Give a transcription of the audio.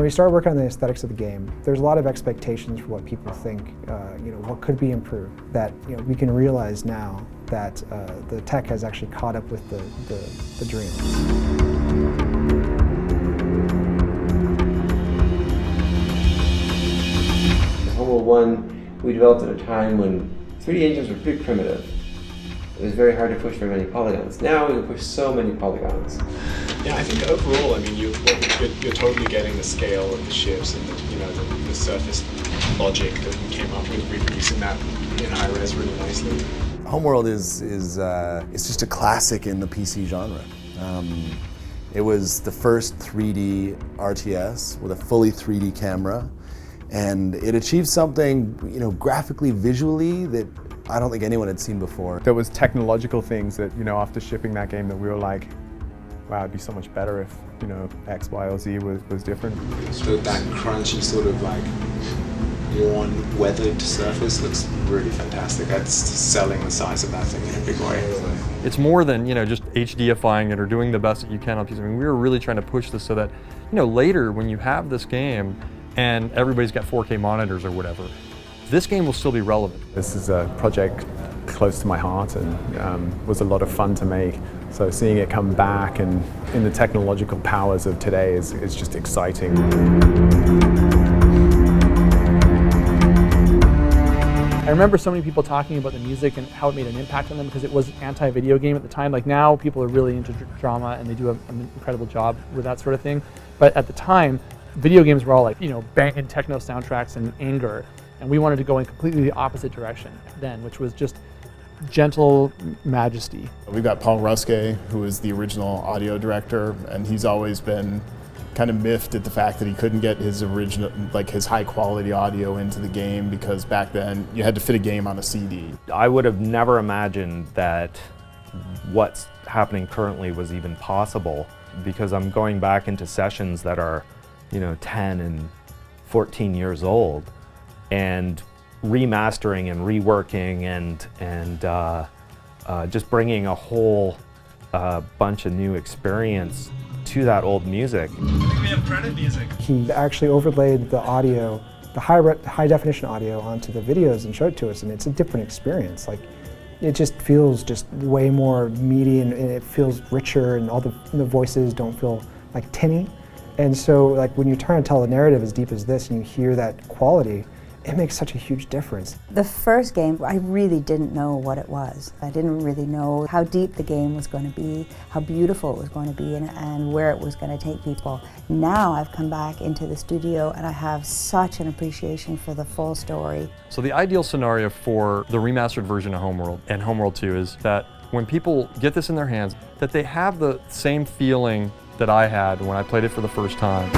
When you start working on the aesthetics of the game, there's a lot of expectations for what people think, what could be improved. That we can realize now that the tech has actually caught up with the dream. Homeworld 1 we developed at a time when 3D engines were pretty primitive. It was very hard to push very many polygons. Now we can push so many polygons. Yeah, I think overall, I mean, you're totally getting the scale of the ships and the surface logic that we came up with, reproducing that in high res really nicely. Homeworld is just a classic in the PC genre. It was the first 3D RTS with a fully 3D camera, and it achieved something, graphically, visually that I don't think anyone had seen before. There was technological things that, after shipping that game that we were like, wow, it'd be so much better if, X, Y, or Z was different. So that crunchy sort of like worn, weathered surface looks really fantastic. That's selling the size of that thing in a big way. It's more than, just HDifying it or doing the best that you can on PC. I mean, we were really trying to push this so that, later when you have this game and everybody's got 4K monitors or whatever, this game will still be relevant. This is a project close to my heart and was a lot of fun to make. So seeing it come back and in the technological powers of today is just exciting. I remember so many people talking about the music and how it made an impact on them because it was an anti-video game at the time. Like now people are really into drama and they do an incredible job with that sort of thing. But at the time, video games were all like, banging techno soundtracks and anger. And we wanted to go in completely the opposite direction then, which was just gentle majesty. We've got Paul Ruskay, who is the original audio director, and he's always been kind of miffed at the fact that he couldn't get his original, his high quality audio into the game because back then you had to fit a game on a CD. I would have never imagined that what's happening currently was even possible because I'm going back into sessions that are, 10 and 14 years old. And remastering and reworking and just bringing a whole bunch of new experience to that old music. We have credit music. He actually overlaid the audio, the high definition audio onto the videos and showed it to us, and it's a different experience. It just feels way more meaty and it feels richer, and all the voices don't feel like tinny. And so when you're trying to tell a narrative as deep as this and you hear that quality, it makes such a huge difference. The first game, I really didn't know what it was. I didn't really know how deep the game was going to be, how beautiful it was going to be, and where it was going to take people. Now I've come back into the studio and I have such an appreciation for the full story. So the ideal scenario for the remastered version of Homeworld and Homeworld 2 is that when people get this in their hands, that they have the same feeling that I had when I played it for the first time.